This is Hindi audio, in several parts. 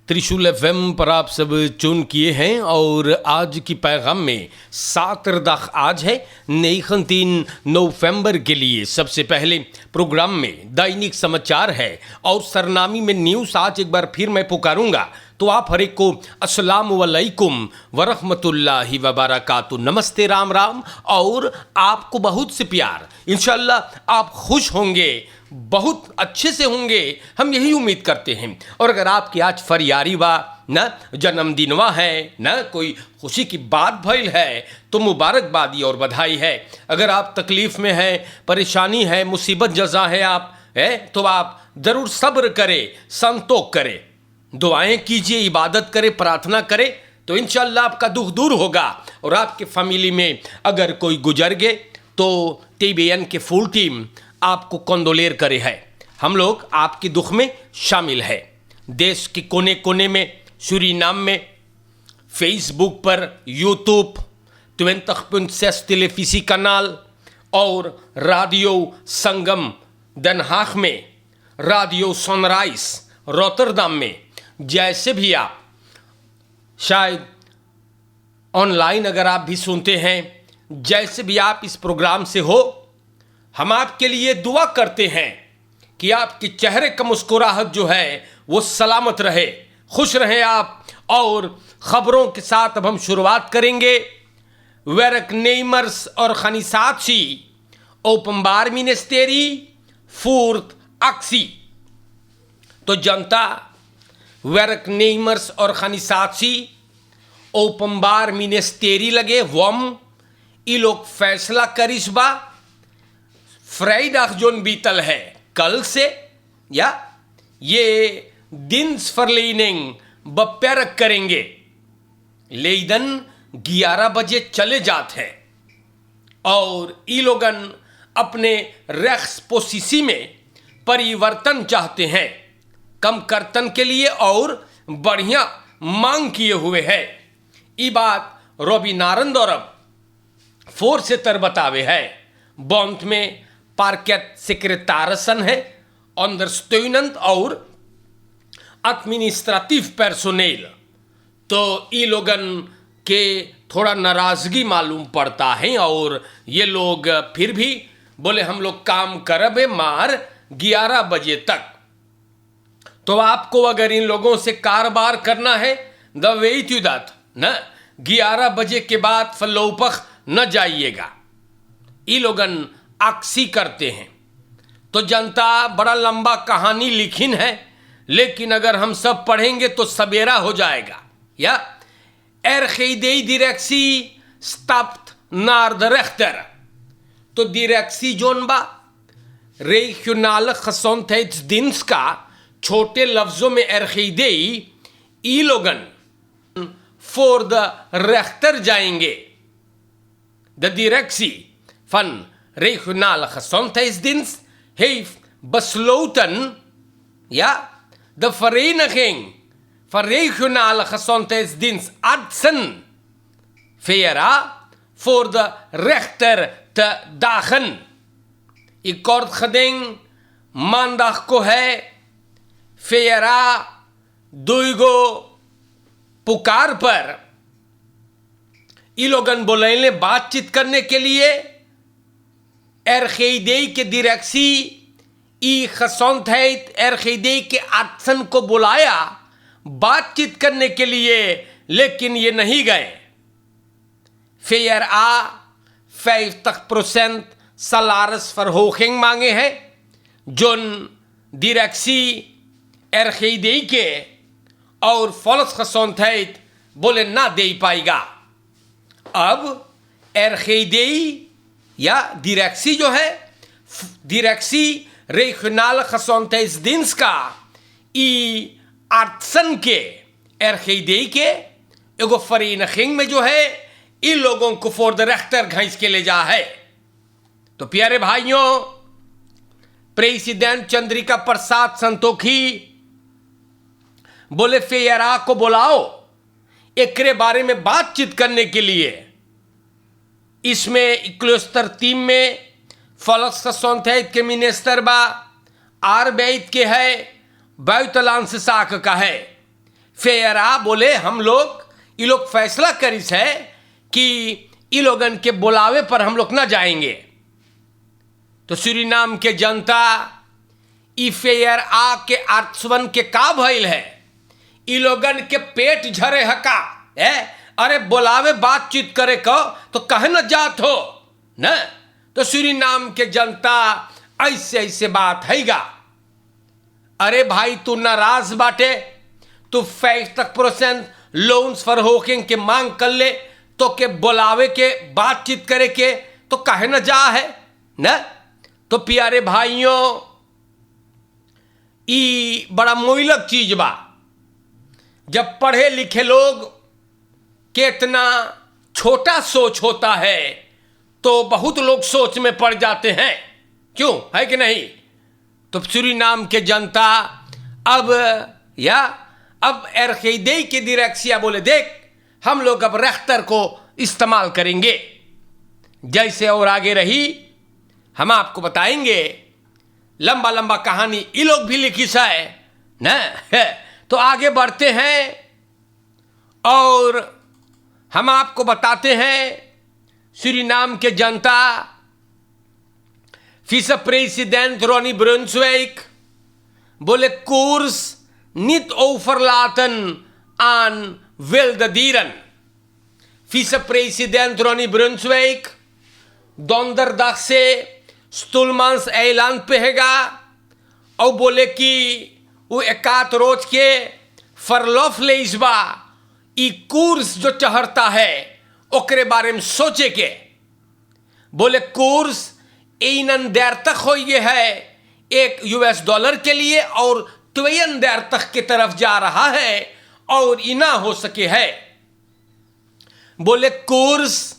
त्रिशूल एफएम पर आप सब चुन किए हैं और आज की पैगाम में 7 रदाख आज है 19 नवंबर के लिए। सबसे पहले प्रोग्राम में दैनिक समाचार है और सरनामी में न्यूज़। आज एक बार फिर मैं पुकारूंगा तो आप हर एक को अस्सलाम वालेकुम वरहमतुल्लाहि वबरकातुहू, नमस्ते, राम राम और आपको बहुत से प्यार। इंशाल्लाह आप खुश होंगे, बहुत अच्छे से होंगे, हम यही उम्मीद करते हैं। और अगर आपकी आज फरियारी वा न जन्मदिनवा है न कोई खुशी की बात भइल है तो मुबारकबादी और बधाई है। अगर आप तकलीफ़ में हैं, परेशानी है, मुसीबत जज़ा है आप है तो आप ज़रूर सब्र करें, संतोष करें, दुआएं कीजिए, इबादत करें, प्रार्थना करें तो इंशाअल्लाह आपका दुख दूर होगा। और आपके फैमिली में अगर कोई गुजर गए तो TBN के फुल टीम आपको कंडोलेर करे है। हम लोग आपके दुख में शामिल है। देश के कोने कोने में, सूरीनाम में, फेसबुक पर, यूट्यूब, 20.6 टेलीविज़न कनाल और रेडियो संगम Den Haag में, रेडियो सनराइज रोटरडम में, जैसे भी आप शायद ऑनलाइन अगर आप भी सुनते हैं, जैसे भी आप इस प्रोग्राम से हो, हम आपके लिए दुआ करते हैं कि आपके चेहरे का मुस्कुराहट जो है वो सलामत रहे, खुश रहे आप। और ख़बरों के साथ अब हम शुरुआत करेंगे। werknemers organisatie Openbaar Ministerie voert actie. तो जनता werknemers organisatie Openbaar Ministerie लगे वम ये लोग फैसला करिस बा फ्राइडे जोन बीतल है कल से या ये दिनसverlening बेperkt करेंगे। लेकिन 11 बजे चले जाते हैं और ये लोगन अपने रेक्सपोसिसी में परिवर्तन चाहते हैं, कम कर्तन के लिए और बढ़िया मांग किए हुए है। ये बात रवि नारंदौरब फोर से तर बतावे है। बॉन्ट में पार्केट सेक्रेटारसन है, अंडरस्टूडेंट और एडमिनिस्ट्रेटिव पर्सोनेल। तो ये लोगन के थोड़ा नाराज़गी मालूम पड़ता है और ये लोग फिर भी बोले हम लोग काम करबे मार 11 बजे तक। तो आपको अगर इन लोगों से कारोबार करना है द वे टू दैट न 11 बजे के बाद फलोपख न जाइएगा। ये लोगन अक्सी करते हैं। तो जनता बड़ा लंबा कहानी लिखिन है, लेकिन अगर हम सब पढ़ेंगे तो सवेरा हो जाएगा। या ergeidee directie stapt naar de rechter। तो डायरेक्सी जोन बा regionale gezondheidsdienst का छोटे लफ्जों में ergeidee, ई लोगन for the rechter जाएंगे। De directie van regionale gezondheidsdienst heeft besloten, ja, de vereniging van regionale gezondheidsdienst artsen VRA voor de rechter te dagen। एक kort geding maandag को है फेरा दुईगो पुकार पर ये लोगन बोलेंगे बातचीत करने के लिए। ergeidee के डायरेक्सी ई gezondheid ergeidee के आसन को बुलाया बातचीत करने के लिए, लेकिन ये नहीं गए। VRA 50% salarisverhoging मांगे हैं, जोन डायरेक्सी ergeidee के और volksgezondheid बोले ना दे पाएगा। अब ergeidee या डायरेक्सी जो है, डायरेक्सी regionale gezondheidsdienst का ई आर्टसन के ergeidee के एगो vereniging में जो है इन लोगों को फॉर द रेक्टर घाइस के ले जा है। तो प्यारे भाइयों, प्रेसिडेंट चंद्रिका प्रसाद संतोखी बोले फेरा को बुलाओ एकरे बारे में बातचीत करने के लिए। इसमें इक्लोस्तर टीम में volksgezondheid के मिनिस्टर बा, आरबेट के है, buitenlandse zaken का है। फेयरा बोले हम लोग ये लोग फैसला करिस है कि ये लोगन के बुलावे पर हम लोग ना जाएंगे। तो सूरीनाम के जनता ई फेयरा के आर्सवन के का भइल है, ई लोगन के पेट झरे हका है। अरे बुलावे बातचीत करे को तो कहे न जात हो न। तो सूरीनाम के जनता ऐसे ऐसे बात हैगा। अरे भाई तू नाराज बाटे, तू 50% लोन्स फॉर होकिंग के मांग कर ले, तो के बुलावे के बातचीत करे के तो कहे न जा है न। तो प्यारे भाइयों ई बड़ा मोहलक चीज बा जब पढ़े लिखे लोग के इतना छोटा सोच होता है तो बहुत लोग सोच में पड़ जाते हैं, क्यों है कि नहीं। तो सूरीनाम के जनता अब एरखेदे की डिरेक्सिया बोले देख हम लोग अब रेख्तर को इस्तेमाल करेंगे जैसे, और आगे रही हम आपको बताएंगे। लंबा लंबा कहानी ये लोग भी लिखी है न। तो आगे बढ़ते हैं और हम आपको बताते हैं सूरीनाम के जनता vice-president Ronnie Brunswijk बोले koers niet overlaten aan wilde dieren। vice-president Ronnie Brunswijk donderdag से स्टुलमांस ऐलान पे हैगा और बोले कि वो एकात रोज के फरलॉफ ले इस बा ई कोर्स जो चढ़ता है ओकरे बारे में सोचे के। बोले कोर्स एनन देर तक हो ये है $1 के लिए और 2 देर तक की तरफ जा रहा है और इना हो सके है। बोले कोर्स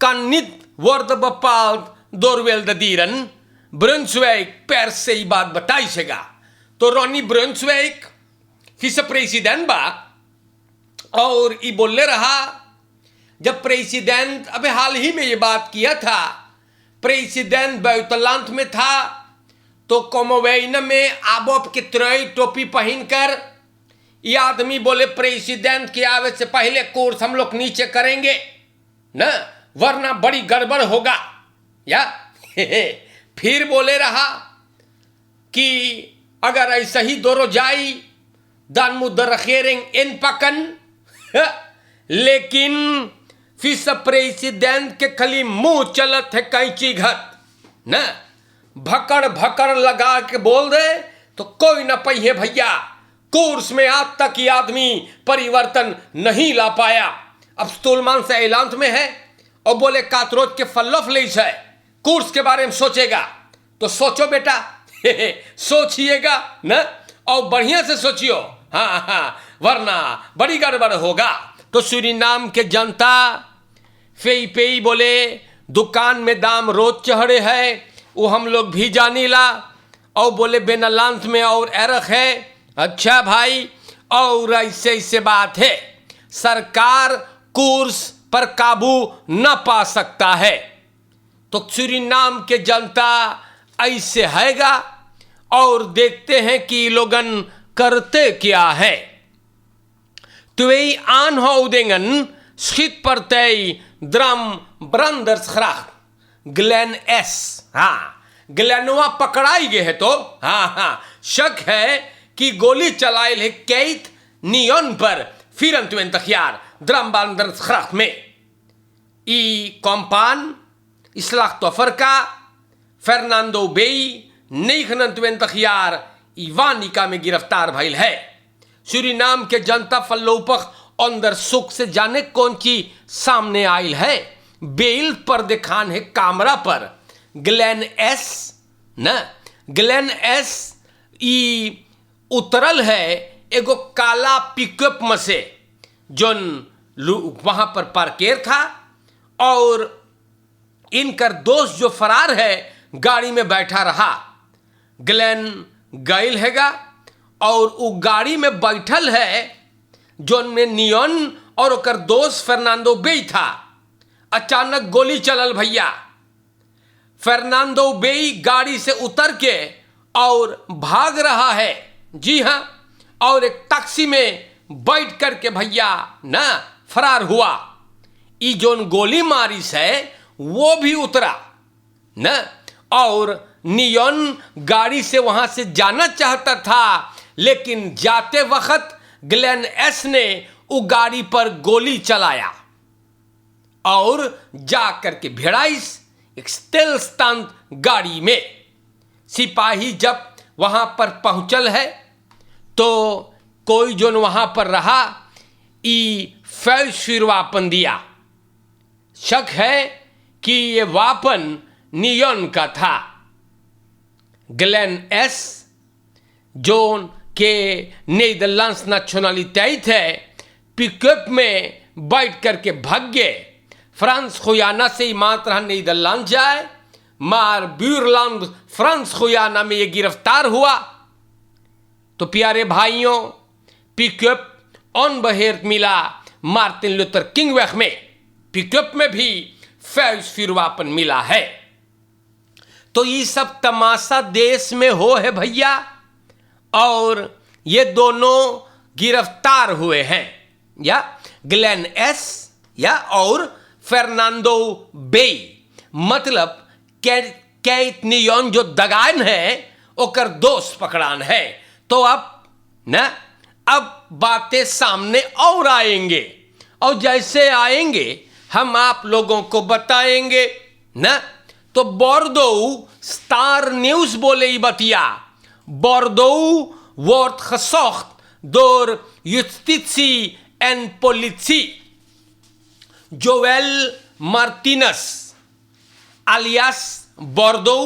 का नित वर्द बपाल दोरवेल दीरन ब्रुन्सविक पैर से ही बात बताई सेगा। तो रॉनी ब्रुन्सविक विce प्रेसिडेंट बा और ये बोले रहा जब प्रेसिडेंट अबे हाल ही में ये बात किया था, प्रेसिडेंट बुitenland में था तो कोमोवेन में आबोप की ट्रॉय टोपी पहनकर ये आदमी बोले प्रेसिडेंट के आवे से पहले कोर्स हम लोग नीचे करेंगे न, वरना बड़ी गड़बड़ होगा या। फिर बोले रहा कि अगर ऐसा ही दोनों जाई दान मुदरखेरिंग इन पकन। लेकिन विce प्रेसिडेंट के खाली मुंह चलत है कैंची घत न, भकड़ भकड़ लगा के बोल दे तो कोई न पहिए भैया। कोर्स में आज तक ये आदमी परिवर्तन नहीं ला पाया। अब स्टुलमान से ऐलान में है और बोले कातरोज के फल्लोफ लेस है, कोर्स के बारे में सोचेगा तो सोचो बेटा सोचिएगा न, और बढ़िया से सोचियो हाँ, वरना बड़ी गड़बड़ होगा। तो सूरीनाम के जनता फेई बोले दुकान में दाम रोज चढ़े है वो हम लोग भी जानी ला, और बोले बेनालांत में और एरख है। अच्छा भाई और ऐसे ऐसे बात है, सरकार कोर्स पर काबू न पा सकता है। तो सूरीनाम के जनता ऐसे हैगा और देखते हैं कि लोगन करते क्या है। Twee aanhoudingen schietpartij Dram Brandersgracht Glenn S. हाँ, ग्लेनवा पकड़ाई गए है तो हाँ शक है कि गोली चलाई है केथ नियन पर 24 jaar Dram Brandersgracht में। ई कॉम्पान स्लाchtoffer फर्नांडो बेई 29 jaar इवानिका में गिरफ्तार भइल है। सूरीनाम के जनता फल्लोपक अंदर सुख से जाने कौन ची सामने आयल है। बेल पर दिखान है कामरा पर ग्लेन एस न, ग्लेन एस ई उतरल है एगो काला पिकअप में से जोन वहां पर पार्केर था, और इनकर दोस्त जो फरार है गाड़ी में बैठा रहा। ग्लेन गैल हैगा और वो गाड़ी में बैठल है जोन में नियन और ओकर दोस्त फर्नांडो बेई था। अचानक गोली चलल भैया। फर्नांडो बेई गाड़ी से उतर के और भाग रहा है, जी हाँ, और एक टैक्सी में बैठ करके भैया ना फरार हुआ। ई जोन गोली मारिस है वो भी उतरा ना, और नियॉन गाड़ी से वहां से जाना चाहता था, लेकिन जाते वक्त ग्लेन एस ने वो गाड़ी पर गोली चलाया और जा करके भिड़ाइस एक स्टेल्थ गाड़ी में। सिपाही जब वहां पर पहुंचल है तो कोई जोन वहां पर रहा ई फिर वापन दिया। शक है कि ये वापन नियॉन का था। ग्लेन एस जोन के नीदरलैंड्स नेशनलिटी थे, पिकअप में बैठ करके भाग गए। फ्रांस खुयाना से ही मात्र नीदरलैंड जाए, मार ब्यूरलैंड फ्रांस खुयाना में ये गिरफ्तार हुआ। तो प्यारे भाइयों, पिकअप ऑन बहेर मिला मार्टिन लूथर किंग वेख में, पिकअप में भी फिर वापन मिला है। तो ये सब तमाशा देश में हो है भैया, और ये दोनों गिरफ्तार हुए हैं, या ग्लेन एस या और फर्नांडो बे, मतलब कैट नियॉन जो दगान है ओकर दोस्त पकड़ान है। तो अब बातें सामने और आएंगे, और जैसे आएंगे हम आप लोगों को बताएंगे ना। तो बोर्दो स्टार न्यूज बोले ही बतिया, Bordo wordt gezocht door justitie en politie. Joel Martinez alias Bordo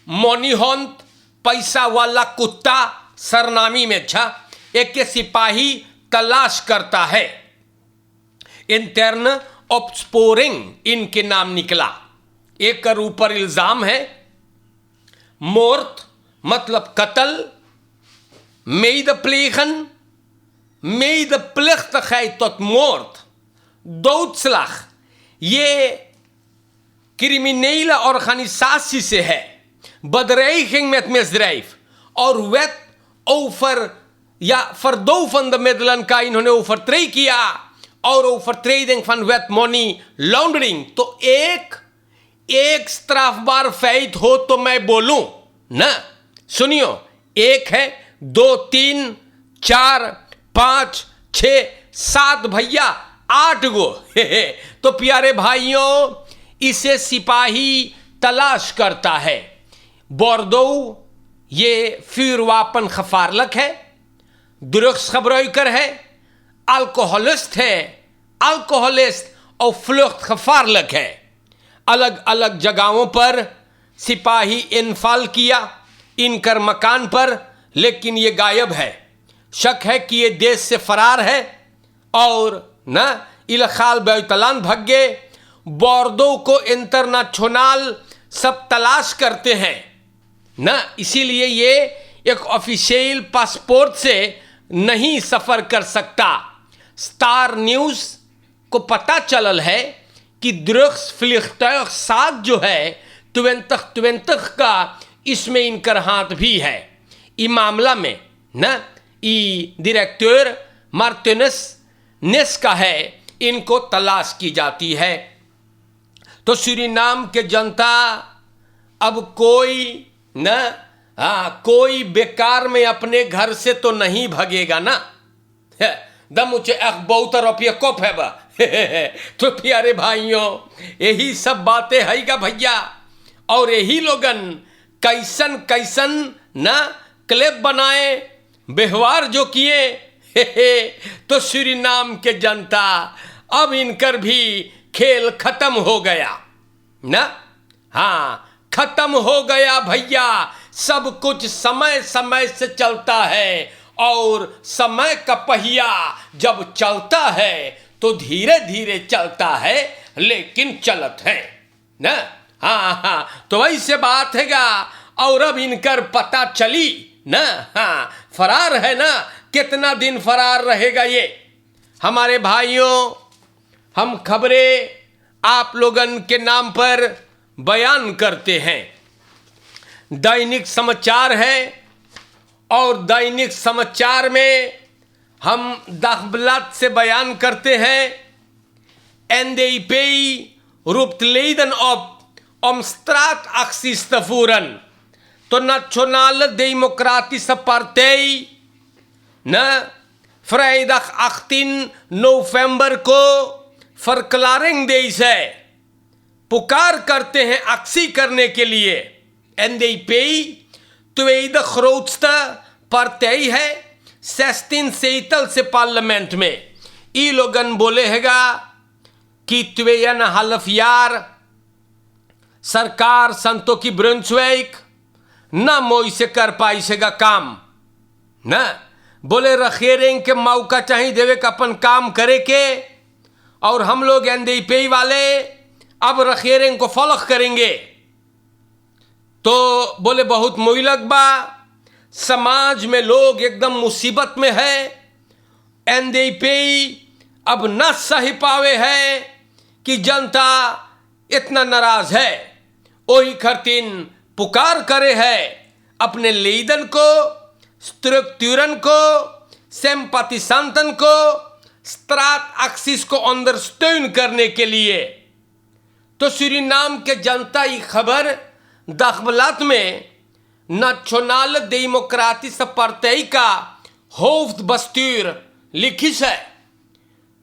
मोनीहंत पैसा वाला कुत्ता सरनामी में छा एक के सिपाही तलाश करता है। इंटर्न ऑप्सपोरिंग इनके नाम निकला। एक कर ऊपर इल्जाम है मोर्ट मतलब कत्ल, medeplegen, medeplichtigheid tot moord, doodslag, ये criminele organisatie से है, bedreiging met misdrijf और wet over या verdovende middelen का इन्होंने overtreden किया और overtreding van wet money laundering। तो एक स्ट्राफबार फैत हो तो मैं बोलूं ना, सुनियो, एक है, 2 3 4 5 6 7 भैया 8 गो तो प्यारे भाइयों, इसे सिपाही तलाश करता है। बोर्दो ये फिर वापन खफारलक है, ड्रग्स खबरोइकर है, अल्कोहलिस्ट है, अल्कोहलिस्ट और फ्लुख्त खफारलक है। अलग अलग जगहों पर सिपाही इनफाल किया इनकर मकान पर, लेकिन ये गायब है। शक है कि ये देश से फरार है और न इलखाल बैतलान भाग गए। बोर्दो को इंटरनेशनल सब तलाश करते हैं न, इसीलिए ये एक ऑफिशियल पासपोर्ट से नहीं सफर कर सकता। स्टार न्यूज को पता चलल है कि ड्रग्स फ्लिख्तख साथ जो है 20 का इसमें इनकर हाथ भी है। इस मामला में न डायरेक्टर मार्टिनेस नेस का है, इनको तलाश की जाती है। तो सूरीनाम के जनता अब कोई न कोई बेकार में अपने घर से तो नहीं भगेगा ना। दम उचे बहुत रुपये कोप है बा तो प्यारे भाइयों, यही सब बातें है गा भैया, और यही लोगन कैसन कैसन ना क्लिप बनाए, व्यवहार जो किए तो सूरीनाम के जनता अब इनकर भी खेल खत्म हो गया ना। हाँ, खत्म हो गया भैया। सब कुछ समय समय से चलता है, और समय का पहिया जब चलता है तो धीरे धीरे चलता है, लेकिन चलत है ना। हाँ, तो ऐसे बात है गा। और अब इनकर पता चली ना, हाँ, फरार है ना, कितना दिन फरार रहेगा ये। हमारे भाइयों, हम खबरें आप लोगन के नाम पर बयान करते हैं। दैनिक समाचार है, और दैनिक समाचार में हम Dagblad से बयान करते हैं, NDP roept leden op om straatacties te voeren. De Nationale Democratische Partij, vrijdag 18 november को verklaring deze है, पुकार करते हैं actie करने के लिए. NDP tweede grootste partij है 16 zetel से पार्लियामेंट में. ई लोगन बोले हैगा कि 2,5 jaar सरकार संतों की ब्रुंसविक ना मोई से कर पाई सेगा काम ना. बोले रखेरेंग के मौका चाहिए देवे का अपन काम करे के, और हम लोग NDP वाले अब रखेरेंग को फॉलो करेंगे. तो बोले बहुत मुइलक बा, समाज में लोग एकदम मुसीबत में है. NDP अब न सही पावे है कि जनता इतना नाराज है. वही खरतीन पुकार करे है अपने लीडर को, स्ट्रक्चरन को, सिंपैथिसंतन को, स्ट्राट एक्सिस को अंडरस्टैंड करने के लिए. तो सूरीनाम के जनता ये खबर Dagblad में नेशनल डेमोक्रेटिक पार्टी का होofdbestuur लिखी है.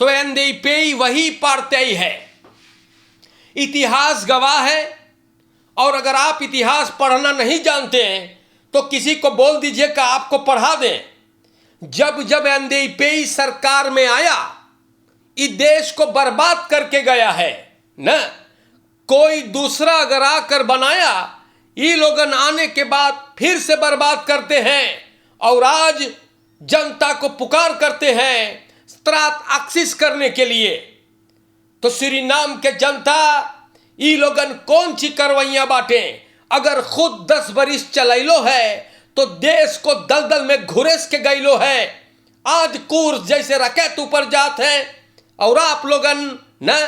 तो NDP वही पार्टी है. इतिहास गवाह है, और अगर आप इतिहास पढ़ना नहीं जानते हैं तो किसी को बोल दीजिए कि आपको पढ़ा दें. जब जब NDP सरकार में आया, इस देश को बर्बाद करके गया है न. कोई दूसरा अगर आकर बनाया, ये लोगन आने के बाद फिर से बर्बाद करते हैं, और आज जनता को पुकार करते हैं स्ट्राट एक्सिस करने के लिए. तो सूरीनाम के जनता ये लोगन कौन सी करवैया बाटे. अगर खुद 10 बरिस चलैलो है तो देश को दलदल में घुरेस के गईलो है. आज कूर्स जैसे रकेत ऊपर जात है, और आप लोगन न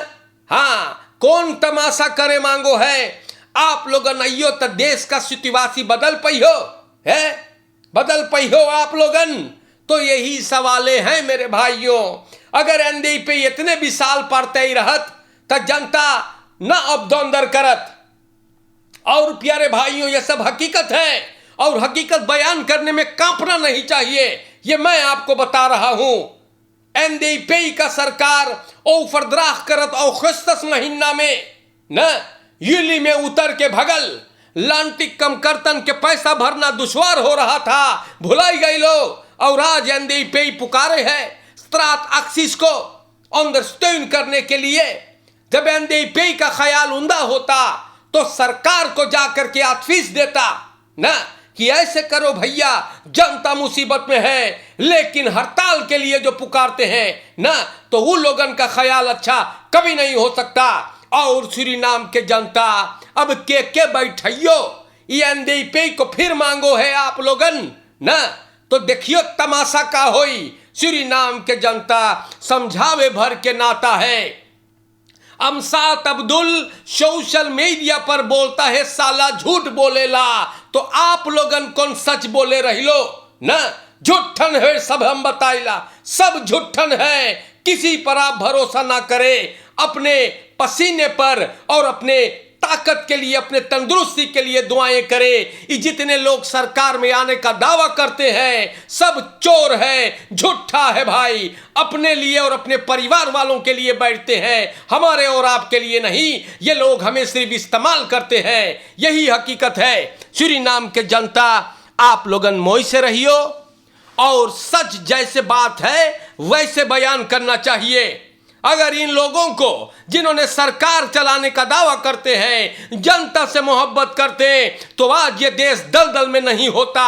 हाँ कौन तमाशा करे मांगो है. आप लोगन अयो तो देश का सितुएशन बदल पई हो है, बदल पई हो आप लोगन. तो यही सवाले हैं मेरे भाइयों. अगर NDP इतने विशाल पार्टी रहत तो जनता न अबदौंदर करत. और प्यारे भाइयों, ये सब हकीकत है, और हकीकत बयान करने में कांपना नहीं चाहिए. ये मैं आपको बता रहा हूं. NDP का सरकार ओवरड्राफ्ट करत अगस्त महीना में न यूली में उतर के भगल. लांटिक कम करतन के पैसा भरना दुश्वार हो रहा था, भुलाई गई लो. और आज NDP पुकारे है स्ट्राट एक्सिस को अंडरस्टैंड करने के लिए. जब NDP का ख्याल उम्दा होता तो सरकार को जाकर के आदेश देता ना कि ऐसे करो भैया, जनता मुसीबत में है. लेकिन हड़ताल के लिए जो पुकारते हैं ना, तो उन लोगन का ख्याल अच्छा कभी नहीं हो सकता. और सूरीनाम के जनता अब के बैठियो, ये NDP को फिर मांगो है आप लोगन ना. तो देखियो तमाशा का होई. सूरीनाम के जनता समझावे भर के नाता है. अमसात अब्दुल सोशल मीडिया पर बोलता है साला झूठ बोलेला. तो आप लोगन कौन सच बोले रही लो ना. झूठन है सब, हम बताइला सब झूठन है. किसी पर आप भरोसा ना करे. अपने पसीने पर और अपने ताकत के लिए, अपने तंदुरुस्ती के लिए दुआएं करे. ये जितने लोग सरकार में आने का दावा करते हैं सब चोर है, झूठा है भाई. अपने लिए और अपने परिवार वालों के लिए बैठते हैं, हमारे और आपके लिए नहीं. ये लोग हमें सिर्फ इस्तेमाल करते हैं. यही हकीकत है. सूरीनाम के जनता, आप लोगन मोई से रहियो, और सच जैसे बात है वैसे बयान करना चाहिए. अगर इन लोगों को जिन्होंने सरकार चलाने का दावा करते हैं, जनता से मोहब्बत करते हैं, तो आज ये देश दलदल में नहीं होता.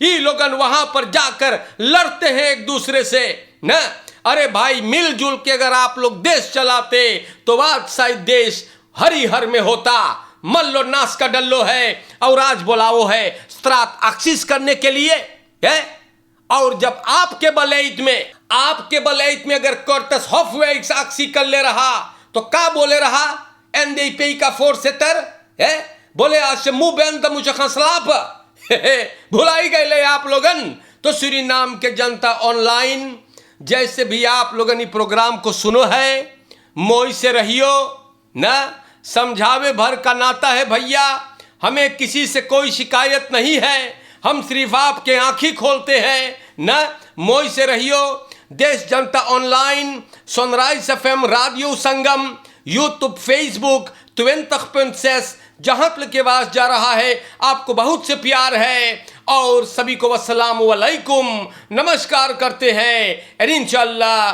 ये लोगन वहां पर जाकर लड़ते हैं एक दूसरे से न. अरे भाई, मिलजुल के अगर आप लोग देश चलाते तो आज शायद देश हरिहर में होता. मल्लो नाश का डल्लो है, और आज बुलाओ है स्ट्राट एक्सिस करने के लिए है. और जब आपके बलैत में अगर कर्टस हॉफवेक्स एक्सी कर ले रहा तो क्या बोले रहा NDP का फोर्सेटर है. बोले आज से मुंह बंद मुझे खसलाप भुलाई गए ले आप लोगन. तो सूरीनाम के जनता ऑनलाइन जैसे भी आप लोगों ने प्रोग्राम को सुनो है, मोई से रहियो ना। समझावे भर का नाता है भैया, हमें किसी से कोई शिकायत नहीं है, हम सिर्फ आपके आंखें खोलते हैं ना। मोई से रहियो। देश जनता ऑनलाइन, सनराइज एफएम, रेडियो संगम, यूट्यूब, फेसबुक, 20.6 जहां तक के आवाज जा रहा है, आपको बहुत से प्यार है और सभी को अस्सलाम वालेकुम नमस्कार करते हैं। इंशाअल्लाह